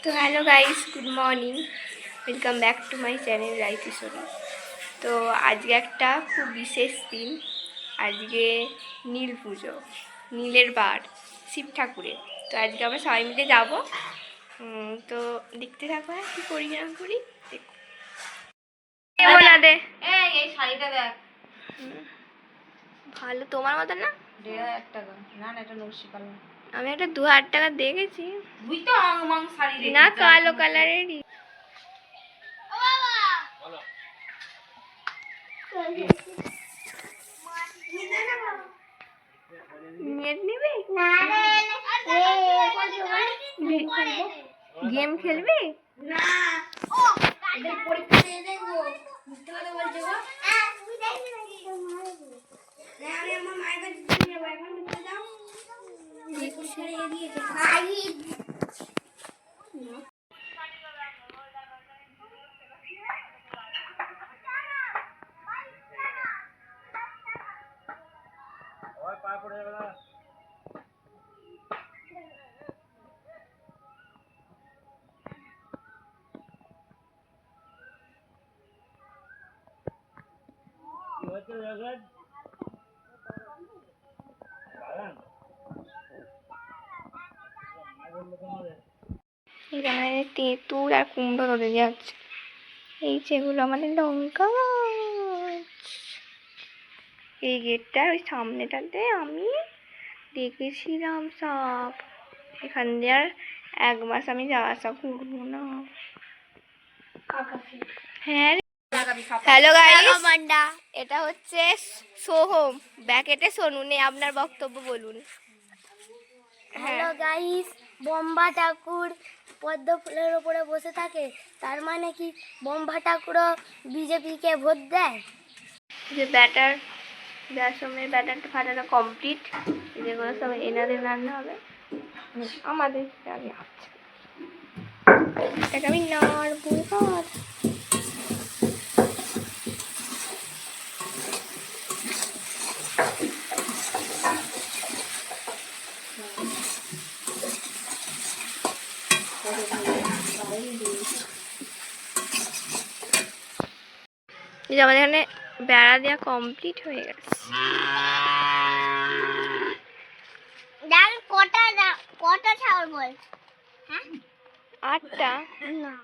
তো hello guys, good morning, welcome back to my channel Raikishori. তো আজকে একটা খুব বিশেষ দিন। আজকে নীল পুজো, নীলের বার, শিব ঠাকুরের। তো আজকে আমরা সবাই মিলে যাবো। তো দেখতে থাকো কী করি না করি। এই শাড়িটা দেখ, ভালো, তোমার মতো না? 1,500 টাকা। না না, এটা নকশি কালার। আমি একটা 2,000 টাকা দেখেছি, তুই তো আং শাড়ি না কালো কালারেরই। নেট নিবি? গেম খেলবি? এখানে তেঁতুল আর কুমড়ো ধরে যাচ্ছে। এই যেগুলো আমাদের লঙ্কা গাছ। এই গেটটার ওই সামনেটাতে আমি দেখেছিলাম সাপ। এখান দিয়ে আর 1 মাস আমি যাওয়া আসা করবো না। হ্যাঁ, হ্যালো গাইস, এটা হচ্ছে সোহম, ব্যাকেটে সোনু নেই। আপনার বক্তব্য বলুন। হ্যালো গাইস, বম্বা ঠাকুর পদ্ম ফুলের উপরে বসে থাকে, তার মানে কি বম্বা ঠাকুরও বিজেপিকে ভোট দেয়? যে ব্যাটারের ব্যাটারটা ফাটানো কমপ্লিট। যেগুলো সব এনাদের রান্না হবে, আমাদের আমি হচ্ছে এটাকে আমি নাড়বো। আমাদের এখানে বেড়া দেওয়া কমপ্লিট হয়ে গেছে। কটা ছাগল বল? 8টা। না,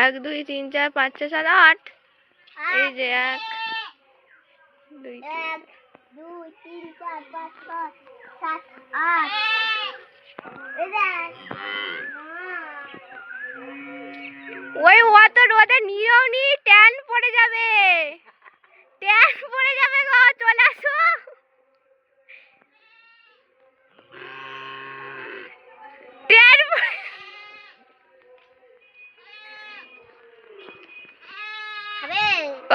1 2 3 4 5 6 7 8। এই যে 1 2 3 2 3 4 5 6 7 8। ওই অত রোদে নিয়নি, ট্যান পড়ে যাবে, ট্যান পড়ে যাবে গো, চলে আসো। ট্যান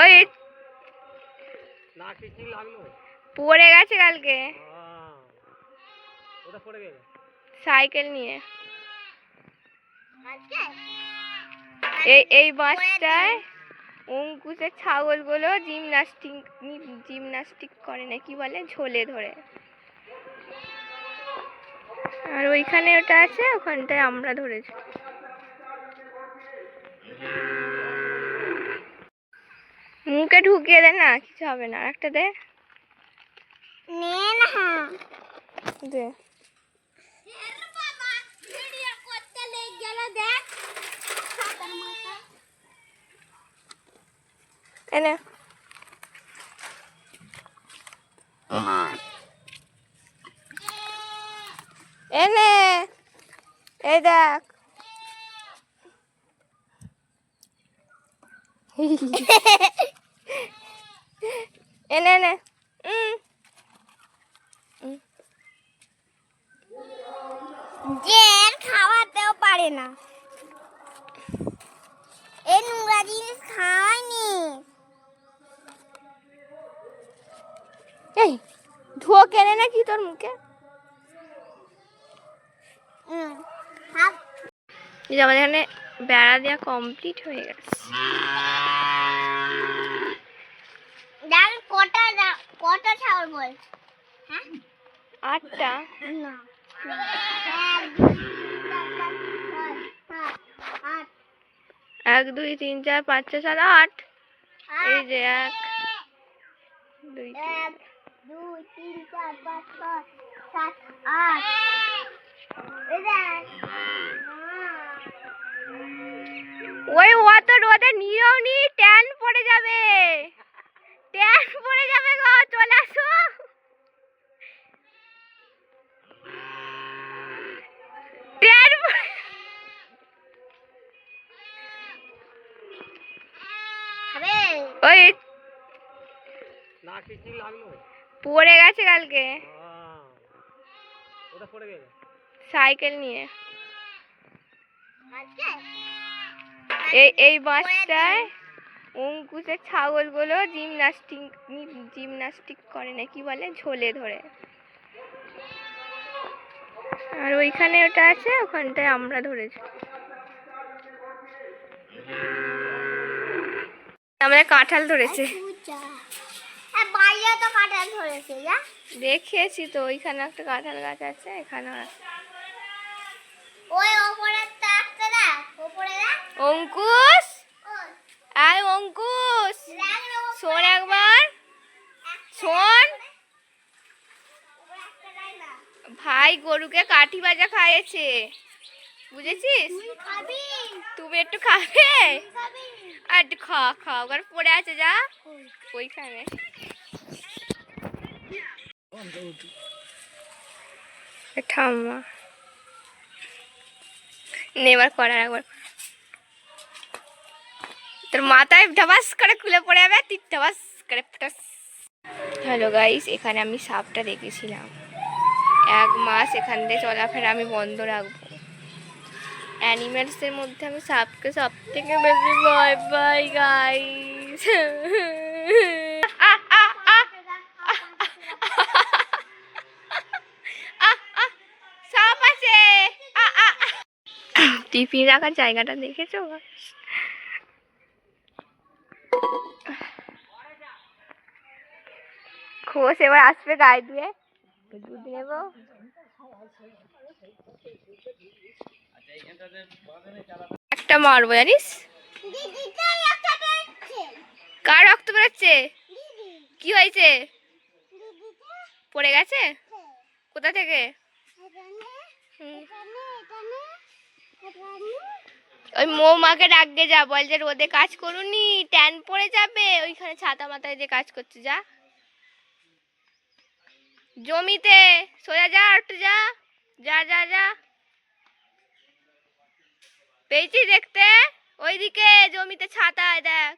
ওই পড়ে গেছে কালকে সাইকেল নিয়ে। এই বাসটায় অঙ্কুশের ছাগলগুলো জিমনাস্টিক করে না, কি বলে, ঝোলে ধরে। আর ওইখানে ওটা আছে, ওখানটায় আমরা ধরেছি। মুখে ঢুকিয়ে দে না, কিছু হবে না। একটা দে দে। এনে এনে এই দেখ। এনে এনে যে খাওয়াতেও পারে না, এই নোংরা জিনিস খাওয়ায়নি। এই ধুয়ো কেনে নাকি তোর মুখে? আমাদের এখানে বেড়া দেওয়া কমপ্লিট হয়ে গেছে। কটা ছাগল বল? 8টা? না 1 2 3 4 5 6 7 8। এই যে 1 2 3 2 3 4 5 6 7 8 এই দেখ ওই অত রোদে নিয়েও নি, ট্যান পড়ে যাবে, ট্যান পড়ে যাবে গো, চলে আসো। ট্যান ওই পড়ে গেছে কালকে সাইকেল নিয়ে। এই বাসটায় অঙ্কুশের ছাগলগুলো জিমনাস্টিক করে না, কি বলে, ঝোলে ধরে। আর ওইখানে ওটা আছে, ওখানটায় আমরা ধরেছি। আমরা কাঁঠাল ধরেছে, বাইরে তো কাঁঠাল ধরেছে যা দেখিয়েছি তো, ওইখানে একটা কাঁঠাল গাছ আছে, এখানে ওই ওপরেরটা একটা দেখ, ওপরে দেখ অঙ্কুশ, ওই আয় অঙ্কুশ, দেখ রে, শোন একবার, শোন। ওপরে একটা দেখ না ভাই গরুকে কাঠি ভাজা খাইয়েছে, বুঝেছিস? তুই খাবি তুমি একটু খাবে? খাবি আর একটু খা ওখানে পড়ে আছে, যা ওইখানে। ঠাম্মা নে এবার করার একবার, তোর মাথায় ঢাবাস করে খুলে পড়ে যাবে, তুই ঢাবাস করে ফটাস। হ্যালো গাইস, এখানে আমি সাপটা দেখেছিলাম। 1 মাস এখান দিয়ে চলাফেরা আমি বন্ধ রাখবো। অ্যানিমেলসের মধ্যে আমি সাপকে সব থেকে বেশি ভয় পাই গাইস। সাপ আছে। টিফিন রাখার জায়গাটা দেখেছো? খোশ এবার আসবে গায়ে দিয়ে, দুধ নেবো। একটা মারবো, জানিস? কার রক্ত বেরোচ্ছে? কি হয়েছে? পড়ে গেছে? কোথা থেকে? ওই মৌমাকে ডাকতে যা, বল যে রোদে কাজ করুনি, ট্যান পড়ে যাবে। ওইখানে ছাতা মাথায় দিয়ে কাজ করছে, যা জমিতে সোজা যা, একটু যা যা যা যা। পেয়েছি দেখতে, ওইদিকে জমিতে ছাতায় দেখ।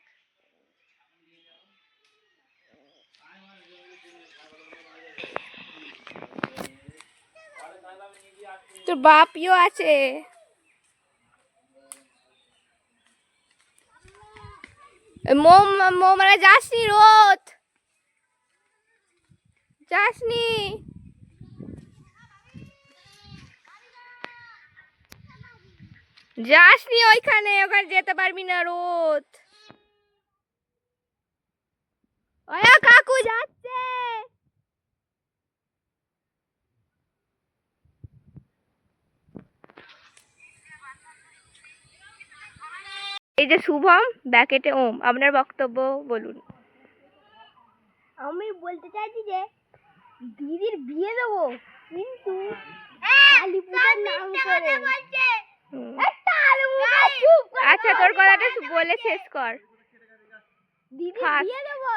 তোর বাপিও আছে। মানে যাসনি, রোদ যাসনি। যাসনি ওইখানে যেতে পারবি না, রোদ। ওই কাকু যাচ্ছে। এই যে শুভম, ব্যাকেটে ওম, আপনার বক্তব্য বলুন। আমি বলতে চাইছি যে দিদির বিয়ে দেবো, কিন্তু কালী পূজার নাম করে। আচ্ছা তোর কথাটা বলে শেষ কর। দিদির বিয়ে দেবো,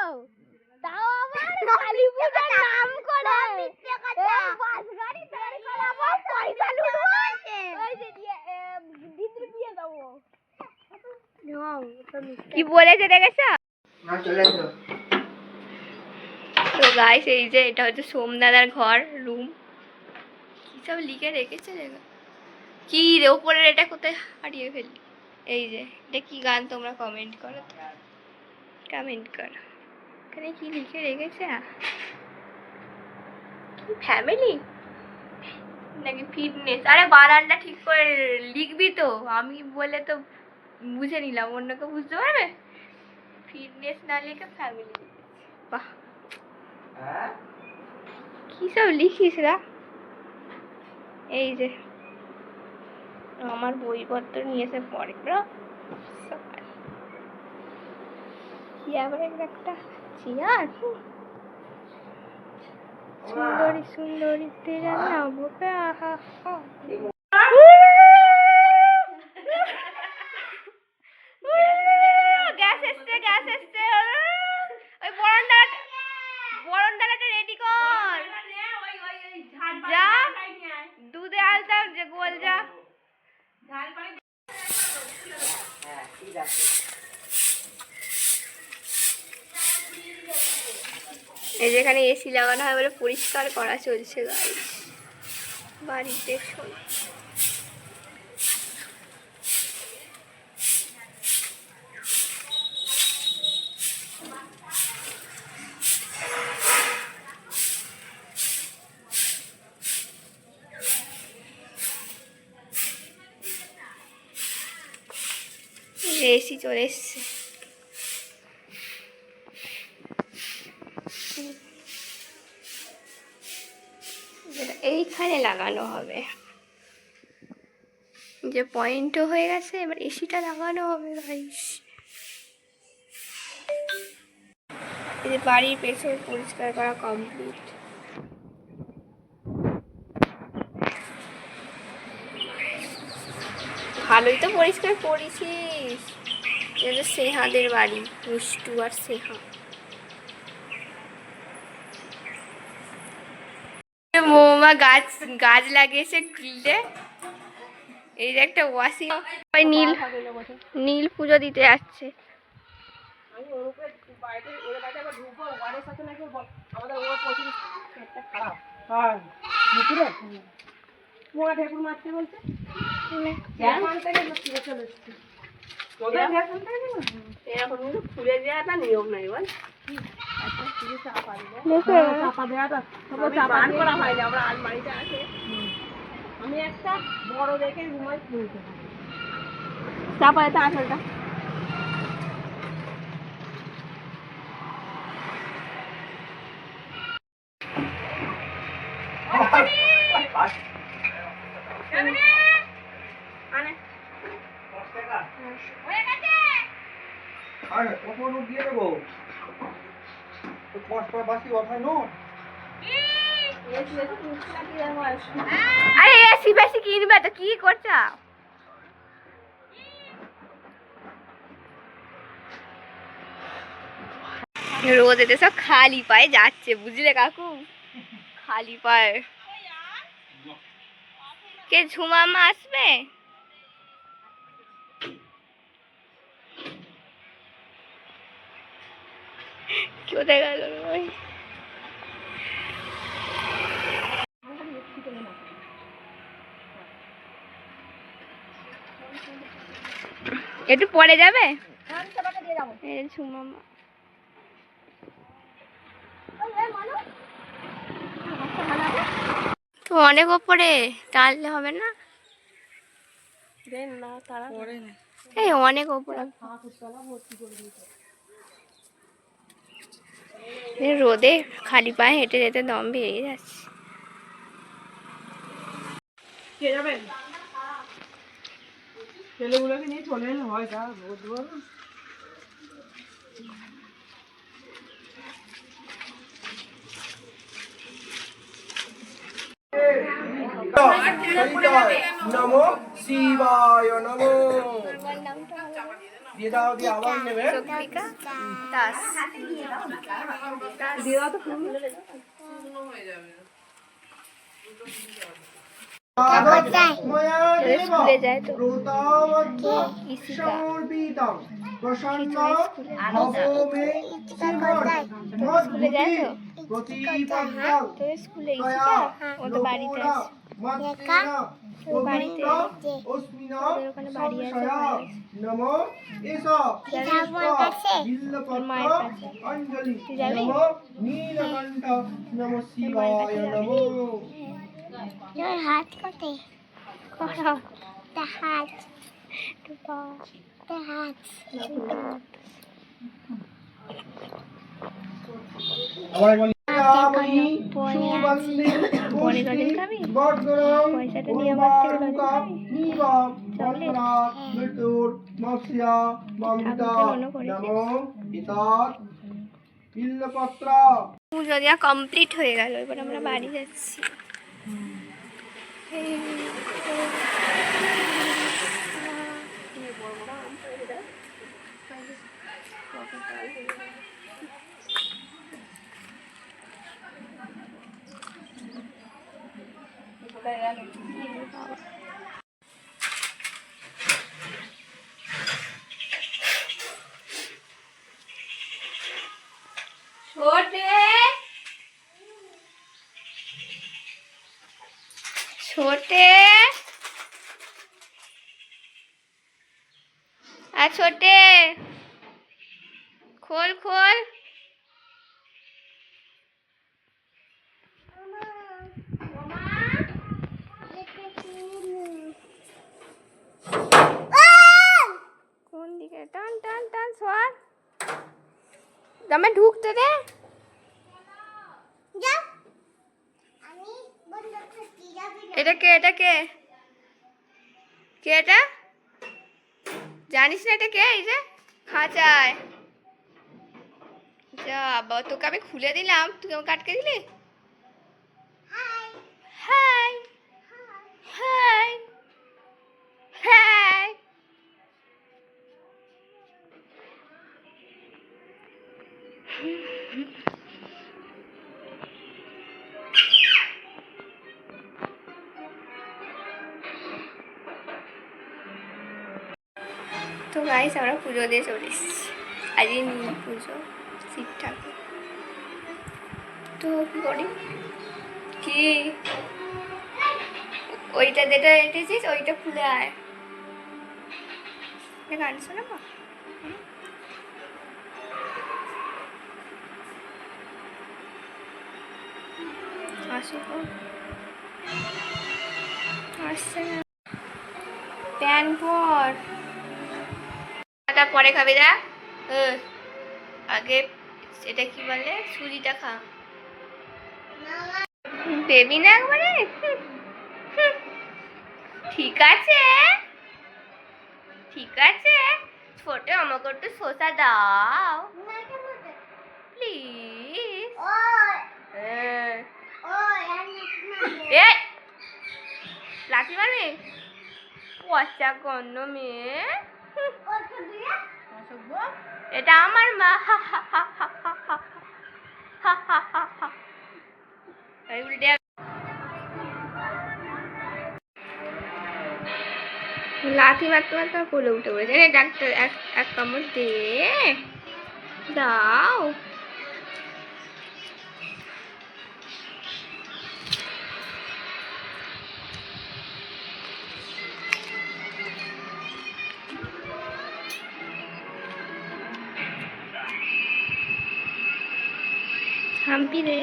তাও আবার কালী পূজার নাম করে। এই বাস গাড়ি তৈরি করাবো, পয়সা লুটবো, ওই যে দিদির বিয়ে দেবো। কি বলেছে দেখেছো? তো গাইস, এই যে এটা হচ্ছে সোমদাদার ঘর, রুম। কি সব লিখে রেখেছে দেখো। কি রে ওপরের এটা কোথায় হারিয়ে ফেললি? এই যে এটা কি গান, তোমরা কমেন্ট করো তো, কমেন্ট করো। এখানে কি লিখে রেখেছে? কি ফ্যামিলি নাকি ফিটনেস? আরে বানানটা ঠিক করে লিখবি তো, আমি বলে তো বুঝে নিলাম, অন্য কেউ বুঝতে পারবে? ফিটনেস না লিখে ফ্যামিলি। বাহ, কি সব লিখিস রা? এই যে আমার বইপত্র নিয়ে এসে পড়ে ব্রো। কি আবার একটা চেয়ার, সুন্দরী সুন্দরী তেরা নাম পে আহা গ্যাস এসছে, গ্যাস এসছে। ওই বরণডালাটা রেডি কর। যা দুধে আলতা যে গোল যা। এই যেখানে এসি লাগানো হয় বলে পরিষ্কার করা চলছে গাইস বাড়িতে। শোন এসি চলে এসছে। এইখানে লাগানো হবে, যে পয়েন্টও হয়ে গেছে, এবার এসিটা লাগানো হবে গাইস। এই যে বাড়ির পেছন পরিষ্কার করা কমপ্লিট। ভালোই তো পরিষ্কার করেছিস। এটা সেহাদের বাড়ি, মিষ্টু আর সেহা। বৌমা গাছ গাছ লাগিয়েছে গ্রিলে। এই যে একটা ওয়াশিং, নীল নীল পুজো দিতে যাচ্ছে। এরকম কিন্তু খুলে দেওয়াটা নিয়ম নাই বল। আমি একটা বড় দেখে রুমাল খুলতে পারি, চাপা এটা আসলটা। আরে এসি বেশি কিনবে তো কি করছ? রোদেতে সব খালি পায়ে যাচ্ছে বুঝলে কাকু, খালি পায়ে। কে ঝুমামা আসবে? কোথায় গেল ওই? একটু পরে যাবে ঝুমামা। তো অনেক ওপরে টানলে হবে না, এই অনেক ওপরে। রোদে খালি পায়ে হেঁটে যেতে দম বেরিয়ে যাচ্ছে। ছেলেগুলোকে নিয়ে চলে এলে হয়, তা রোদ বল। নমো শিবায় নমো। দিয়ে দাও, দিয়ে আবার নেবে। স্কুলে যায় তো স্কুলে যায় তো তোর স্কুলে ও তো বাড়িতে আছে, বাড়িতে ওখানে বাড়ি আছে, তোর মায়ের কাছে। তুই যাবি? হাত কোথায়? হাত হাত আবার শ্যামী সুবল্লী পুষ্টি বর্ধনং উর্বারুকম নিবম বন্ধনা মৃত্যুর মস্যা মমিতা নমো ইতাত বিল্লপত্র। পুজো দেওয়া কমপ্লিট হয়ে গেল, এবার আমরা বাড়ি যাচ্ছি। छोटे छोटे खोल खोल। কোন দিকে? টান টান টান সর, দমে ঢুকতে দে। এটা কে? এটা কে? কে এটা? জানিস না এটা কে? এই যে খাঁচায় যা, তোকে আমি খুলে দিলাম, তুই আমাকে আটকে দিলি। High high high. তো গাইস আমরা পুজো দিয়ে চলে এসেছি, আজকে নীল পুজো, শিব ঠাকুর। তো কি করি, কি ওইটা যেটা এঁটেছিস ওইটা খুলে আয়, গান শোনাবো। আসুক, আসছে না। প্যান পর, পরে খাবে যা। আগে এটা কি বলে, সুজিটা খা। দেবি না একবারে? ঠিক আছে ঠিক আছে, ছোট আমাকে একটু শসা দাও প্লিজ। লাঠি মারবে? পচা গন্ধ মেয়ে, এটা আমার মা। উল্টে লাঠি মারতে মারতে কোলে উঠে পড়েছে। ডাক্তার এক কামড় দে দাও। হাম্পি রে,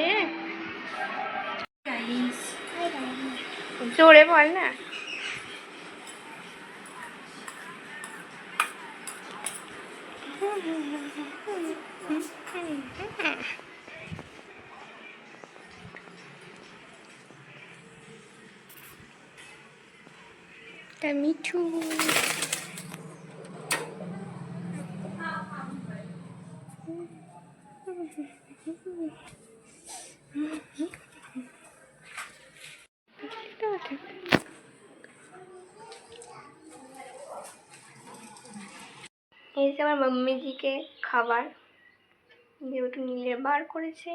জোরে বল না। মিঠু এই যে আমার মাম্মিজিকে খাবার যেহেতু নীলের বার করেছে।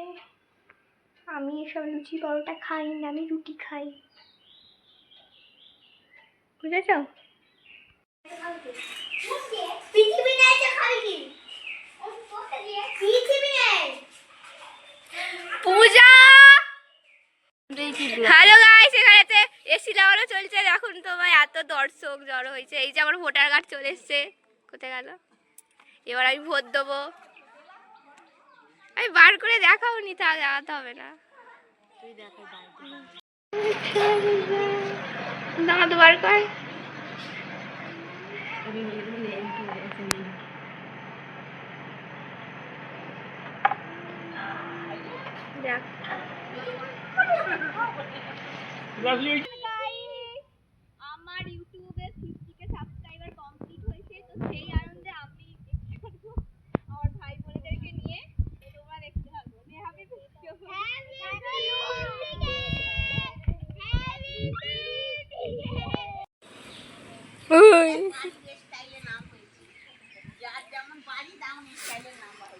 আমি এসব লুচি পরোটা খাই না, আমি রুটি খাই, বুঝেছ? পূজা, হ্যালো গাইস, এখানেতে এসি লাগানো চলছে। এখন তো ভাই এত দর্শক জড়ো হয়েছে। এই যে আমার ভোটার কার্ড চলে এসছে, কোথায় গেল? এবার আমি ভোট দেবো। আমি বার করে দেখাও নি, তা দেখাতে হবে না। দাঁত বার কর। যাক। আমার ইউটিউবে 50K সাবস্ক্রাইবার কমপ্লিট হয়েছে, তো সেই আনন্দে আমি আমার ভাই বোনেদেরকে নিয়ে তোমরা দেখতে থাকো। হ্যাপি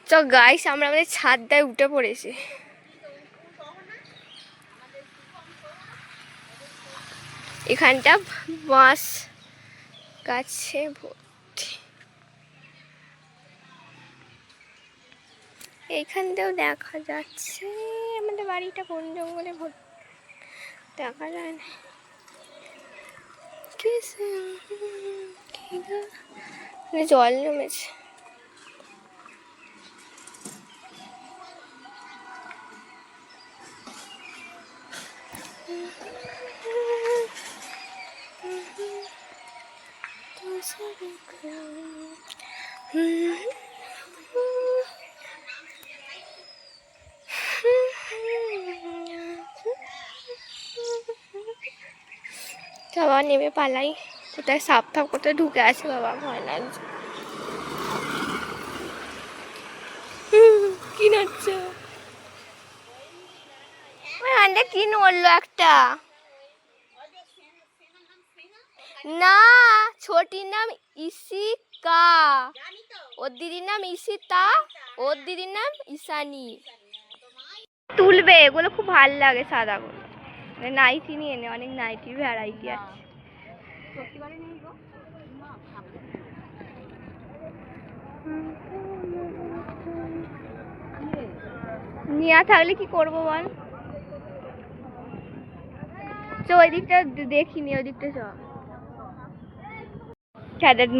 তো গাইস, আমরা আমাদের ছাদটায় উঠে পড়েছি। এখানটা বাঁশ গাছে ভর্তি। এইখানটাও দেখা যাচ্ছে। আমাদের বাড়িটা বন জঙ্গলে ভর্তি, দেখা যায় না। জল জমেছে। বাবা নেমে পালাই। কোথায় সাপ থাপ কোথায় ঢুকে আছে, বাবা ভয় লাগছে। কি নাচছে আন্ডা? কি নড়লো একটা? না, ছোটির নাম ইশিকা, ওর দিদির নাম ইশিতা, ওর দিদির নাম ঈশানী। তুলবে এগুলো, খুব ভাল লাগে সাদাগুলো। নাইটি নিয়ে নে, অনেক নাইটির ভ্যারাইটি আছে। নিয়ে থাকলে কি করবো বল? তো ওই দিকটা দেখিনি, ওই দিকটা চ।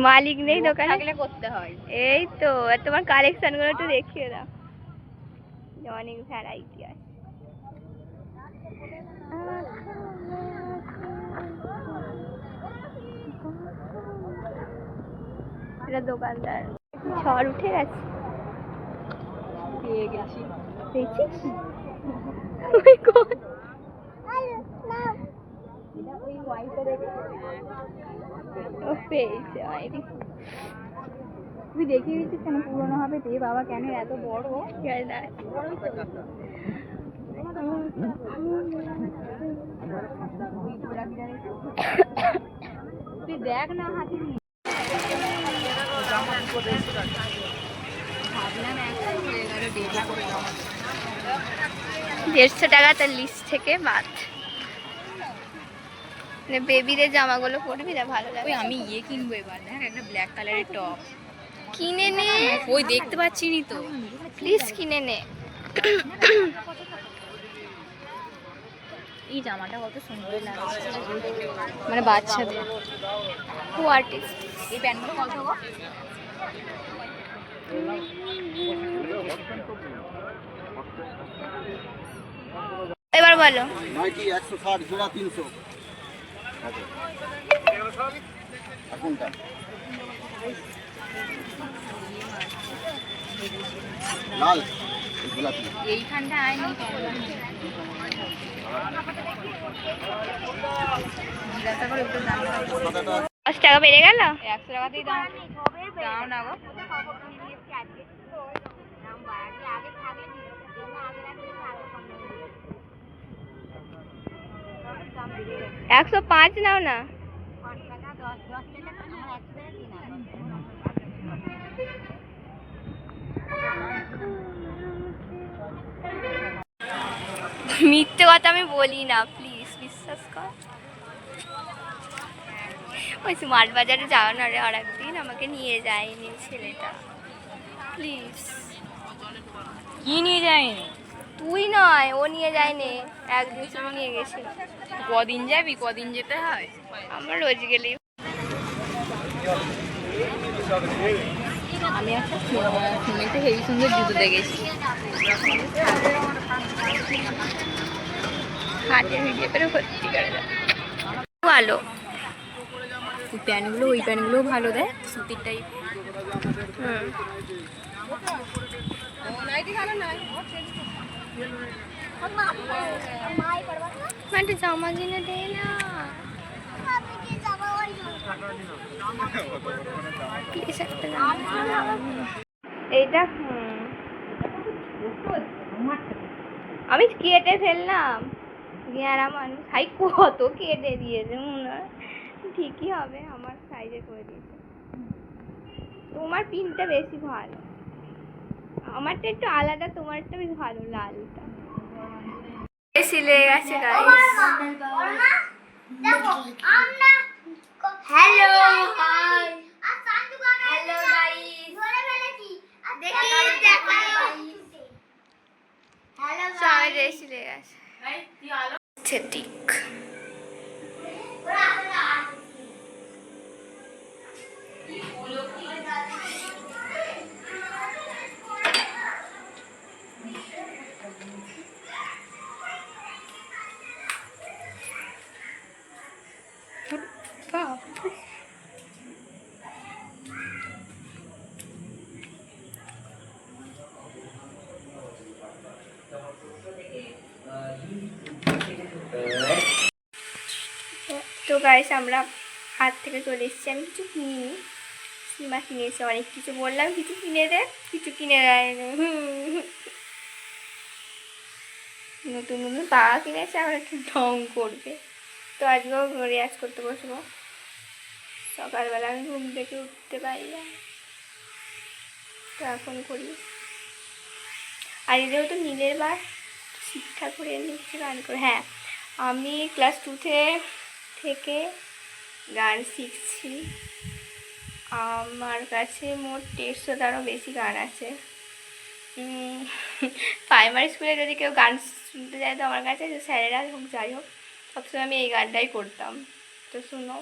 মালিক নেই দোকানে, থাকলে করতে হয়। এই তো তোমার কালেকশন গুলো একটু দেখিয়ে দাও, অনেক ভ্যারাইটি আছে। এটা দোকানদার। ঝড় উঠে গেছে। পেয়ে গেছি। পেয়েছিস? তুই দেখিয়ে দিচ্ছিস কেন? পুরোনো হবে তে বাবা, কেন এত বড়? তুই দেখ না হাতে নিয়ে। 150 টাকা তার লিস্ট থেকে বাদ। বেবিদের জামাগুলো পরবি না, ভালো লাগে। আমি ইয়ে কিনবো এবার, দেখ একটা ব্ল্যাক কালারের টপ কিনে নে। ওই দেখতে পাচ্ছি নি তো, প্লিজ কিনে নে। এই জামাটা কত সুন্দর লাগছে, মানে বাচ্চাদের। হোয়াট ইজ এই প্যান্টগুলো কত গো? এবার বলো। নাইটি 160 জোড়া 300। কোনটা? লাল গোলাপি। এইখানটা আইনি জিজ্ঞাসা করে একটু দাম। 10 টাকা বেড়ে গেল। 100 টাকাতেই দাম। দাও না গো। 105 নাও না। মিথ্যে কথা আমি বলি না, প্লিজ বিশ্বাস কর। ওই স্মার্ট বাজারে যাও না রে, আর একদিন আমাকে নিয়ে যায়নি ছেলেটা, প্লিজ। কি নিয়ে যায়নি? তুই নয়, ও নিয়ে যায়নি, একদিন শুধু নিয়ে গেছিল। কদিন যাবি? কদিন যেতে হয়? আমার রোজ গেলেই। আমি একটা শুনেতে হেভি সুন্দর জুতো দেখেছি। হাতে ভিডিও করে ভর্তি করে দাও। ভালো ওই প্যান্টগুলোও ভালো দেয়, সুতির টাইপ। হুম। একটা জামা কিনে দে না। Please একটা জামা। এইটা আমি কেটে ফেললাম, গেঁড়া মানুষ। হাই কত কেটে দিয়েছে, মনে হয় ঠিকই হবে, আমার সাইজে করে দিয়েছে। তোমার পিনটা বেশি ভালো, আমারটা একটু আলাদা, তোমারটা বেশ ভালো, লালটা সিলে গেছে guys. Hello hi hello guys ধরে ফেলেছি দেখি দেখাও হ্যালো সবাই সিলে গেছে ঠিক। তো গাইস আমরা হাত থেকে চলে এসেছি। আমি কিছু কিনিনি, সীমা কিনেছে অনেক কিছু, বললাম কিছু কিনে দে, কিছু কিনে দেয়নি। নতুন নতুন পাড়া কিনেছে, আবার একটু ঢং করবে। তো আজকেও রেয়াজ করতে বসবো। সকালবেলা আমি ঘুম থেকে উঠতে পারলাম, তো এখন করি। আর যেহেতু নীলের বার, শিক্ষা করে নিচ্ছি গান করে। হ্যাঁ, আমি ক্লাস 2 থেকে গান শিখছি। আমার কাছে মোট 150টারও বেশি গান আছে। প্রাইমারি স্কুলে যদি কেউ গান শুনতে যায় তো আমার কাছে, স্যারেরা হোক যাই হোক, সবসময় আমি এই গানটাই করতাম। তো শুনো।